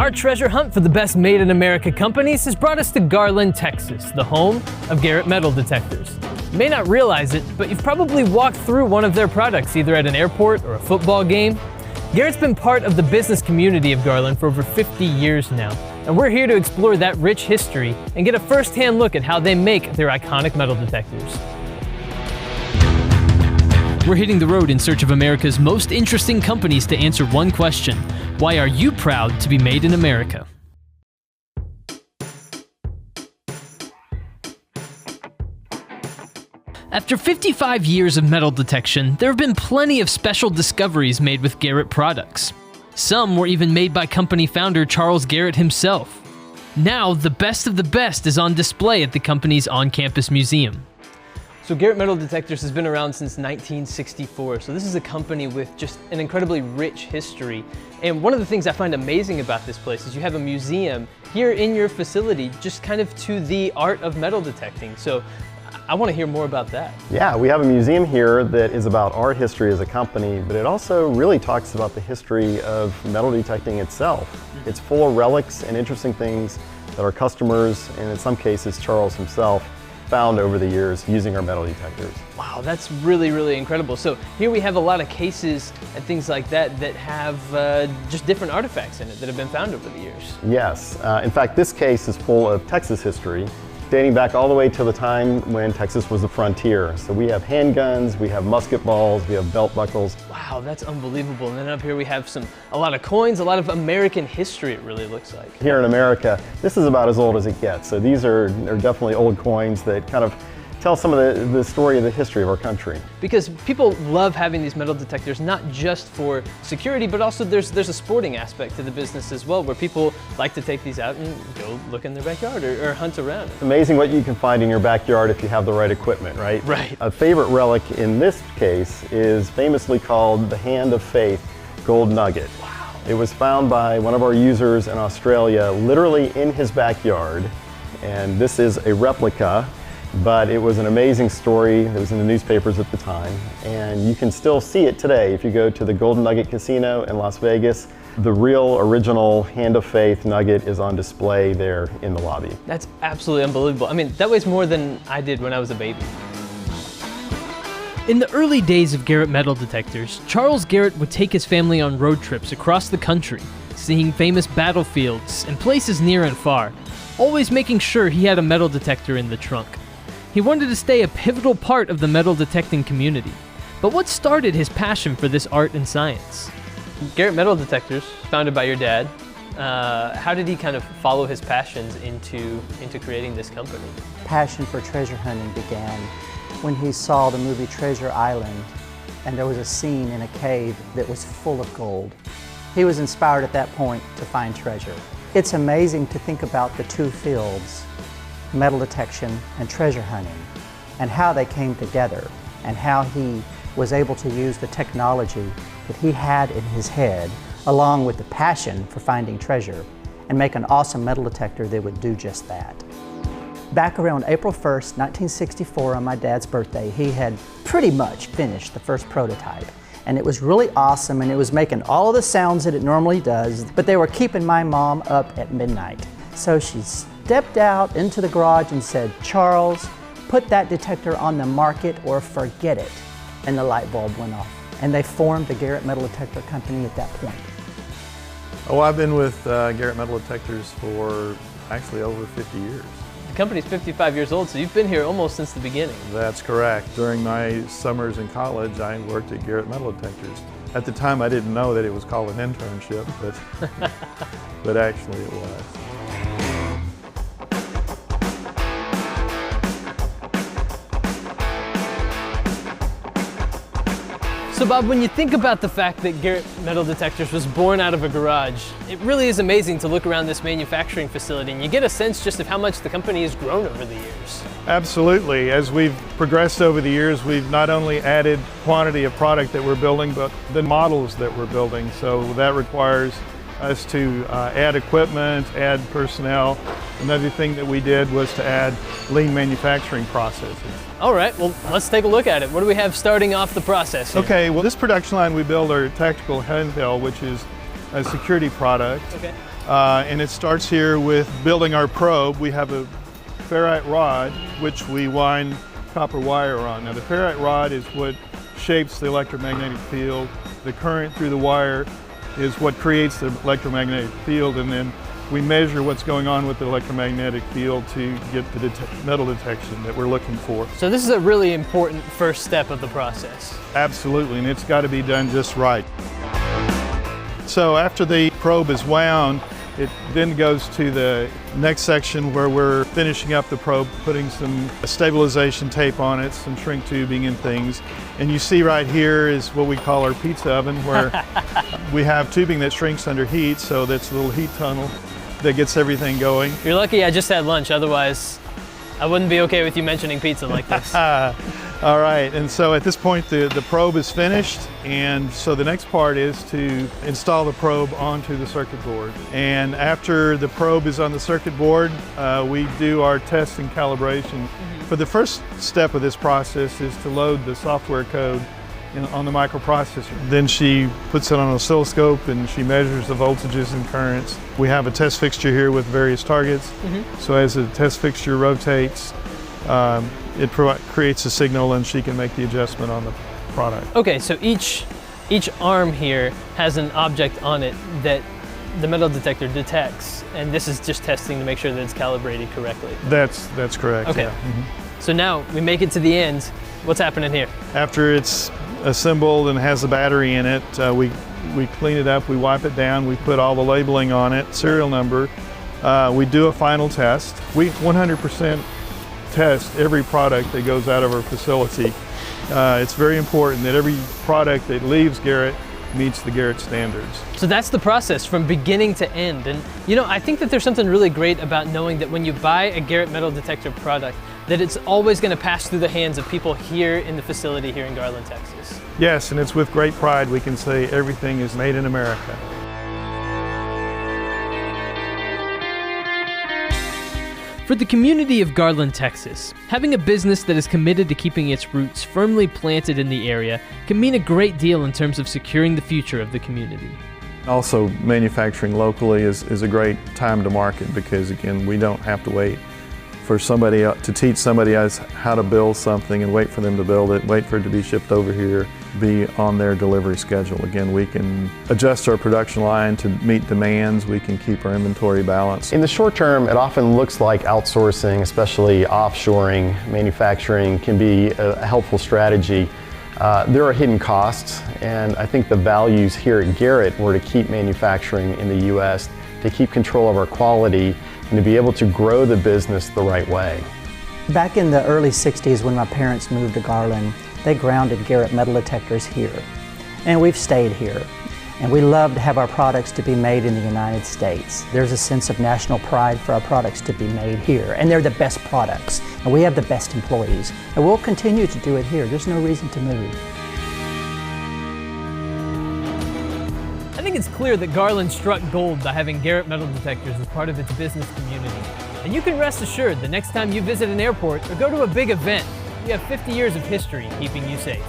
Our treasure hunt for the best Made in America companies has brought us to Garland, Texas, the home of Garrett Metal Detectors. You may not realize it, but you've probably walked through one of their products either at an airport or a football game. Garrett's been part of the business community of Garland for over 50 years now, and we're here to explore that rich history and get a first-hand look at how they make their iconic metal detectors. We're hitting the road in search of America's most interesting companies to answer one question: why are you proud to be made in America? After 55 years of metal detection, there have been plenty of special discoveries made with Garrett products. Some were even made by company founder Charles Garrett himself. Now, the best of the best is on display at the company's on-campus museum. So Garrett Metal Detectors has been around since 1964, so this is a company with just an incredibly rich history. And one of the things I find amazing about this place is you have a museum here in your facility just kind of to the art of metal detecting. So I want to hear more about that. Yeah, we have a museum here that is about our history as a company, but it also really talks about the history of metal detecting itself. It's full of relics and interesting things that our customers, and in some cases Charles himself, found over the years using our metal detectors. Wow, that's really, really incredible. So here we have a lot of cases and things like that that have just different artifacts in it that have been found over the years. Yes, in fact this case is full of Texas history, dating back all the way to the time when Texas was the frontier. So we have handguns, we have musket balls, we have belt buckles. Wow, that's unbelievable. And then up here we have a lot of coins, a lot of American history, it really looks like. Here in America, this is about as old as it gets. So these are definitely old coins that kind of tell some of the story of the history of our country. Because people love having these metal detectors, not just for security, but also there's a sporting aspect to the business as well, where people like to take these out and go look in their backyard or hunt around. It's amazing what you can find in your backyard if you have the right equipment, right? Right. A favorite relic in this case is famously called the Hand of Faith gold nugget. Wow. It was found by one of our users in Australia, literally in his backyard, and this is a replica. But it was an amazing story that was in the newspapers at the time, and you can still see it today if you go to the Golden Nugget Casino in Las Vegas. The real original Hand of Faith nugget is on display there in the lobby. That's absolutely unbelievable. I mean, that weighs more than I did when I was a baby. In the early days of Garrett Metal Detectors, Charles Garrett would take his family on road trips across the country, seeing famous battlefields and places near and far, always making sure he had a metal detector in the trunk. He wanted to stay a pivotal part of the metal detecting community. But what started his passion for this art and science? Garrett Metal Detectors, founded by your dad, how did he kind of follow his passions into creating this company? Passion for treasure hunting began when he saw the movie Treasure Island, and there was a scene in a cave that was full of gold. He was inspired at that point to find treasure. It's amazing to think about the two fields, metal detection and treasure hunting, and how they came together, and how he was able to use the technology that he had in his head, along with the passion for finding treasure, and make an awesome metal detector that would do just that. Back around April 1st, 1964, on my dad's birthday, he had pretty much finished the first prototype. And it was really awesome, and it was making all of the sounds that it normally does, but they were keeping my mom up at midnight. So she stepped out into the garage and said, "Charles, put that detector on the market or forget it." And the light bulb went off. And they formed the Garrett Metal Detector Company at that point. Oh, I've been with Garrett Metal Detectors for actually over 50 years. The company's 55 years old, so you've been here almost since the beginning. That's correct. During my summers in college, I worked at Garrett Metal Detectors. At the time, I didn't know that it was called an internship, but actually it was. So Bob, when you think about the fact that Garrett Metal Detectors was born out of a garage, it really is amazing to look around this manufacturing facility and you get a sense just of how much the company has grown over the years. Absolutely. As we've progressed over the years, we've not only added quantity of product that we're building, but the models that we're building. So that requires us to add equipment, add personnel. Another thing that we did was to add lean manufacturing processes. All right, well, let's take a look at it. What do we have starting off the process here? Okay, well, this production line we build our tactical handheld, which is a security product. Okay. And it starts here with building our probe. We have a ferrite rod, which we wind copper wire on. Now the ferrite rod is what shapes the electromagnetic field. The current through the wire is what creates the electromagnetic field, and then we measure what's going on with the electromagnetic field to get the metal detection that we're looking for. So this is a really important first step of the process. Absolutely, and it's got to be done just right. So after the probe is wound, it then goes to the next section where we're finishing up the probe, putting some stabilization tape on it, some shrink tubing and things. And you see right here is what we call our pizza oven, where we have tubing that shrinks under heat, so that's a little heat tunnel that gets everything going. You're lucky I just had lunch, otherwise I wouldn't be okay with you mentioning pizza like this. All right, and so at this point the probe is finished, and so the next part is to install the probe onto the circuit board. And after the probe is on the circuit board, we do our test and calibration. But the first step of this process is to load the software code on the microprocessor. Then she puts it on an oscilloscope and she measures the voltages and currents. We have a test fixture here with various targets. So as the test fixture rotates, it creates a signal and she can make the adjustment on the product. Okay, so each arm here has an object on it that the metal detector detects, and this is just testing to make sure that it's calibrated correctly. That's correct. Okay. Yeah. So now we make it to the end. What's happening here? After it's assembled and has the battery in it, we clean it up, we wipe it down, we put all the labeling on it, serial number. We do a final test. We 100% test every product that goes out of our facility. It's very important that every product that leaves Garrett meets the Garrett standards. So that's the process from beginning to end. And you know, I think that there's something really great about knowing that when you buy a Garrett Metal Detector product, that it's always going to pass through the hands of people here in the facility here in Garland, Texas. Yes, and it's with great pride we can say everything is made in America. For the community of Garland, Texas, having a business that is committed to keeping its roots firmly planted in the area can mean a great deal in terms of securing the future of the community. Also, manufacturing locally is a great time to market because, again, we don't have to wait for somebody to teach somebody else how to build something and wait for them to build it, wait for it to be shipped over here, be on their delivery schedule. Again, we can adjust our production line to meet demands, we can keep our inventory balanced. In the short term, it often looks like outsourcing, especially offshoring manufacturing, can be a helpful strategy. There are hidden costs, and I think the values here at Garrett were to keep manufacturing in the U.S., to keep control of our quality, and to be able to grow the business the right way. Back in the early 60s when my parents moved to Garland, they grounded Garrett Metal Detectors here. And we've stayed here. And we love to have our products to be made in the United States. There's a sense of national pride for our products to be made here. And they're the best products. And we have the best employees. And we'll continue to do it here. There's no reason to move. I think it's clear that Garland struck gold by having Garrett Metal Detectors as part of its business community. And you can rest assured the next time you visit an airport or go to a big event, you have 50 years of history keeping you safe.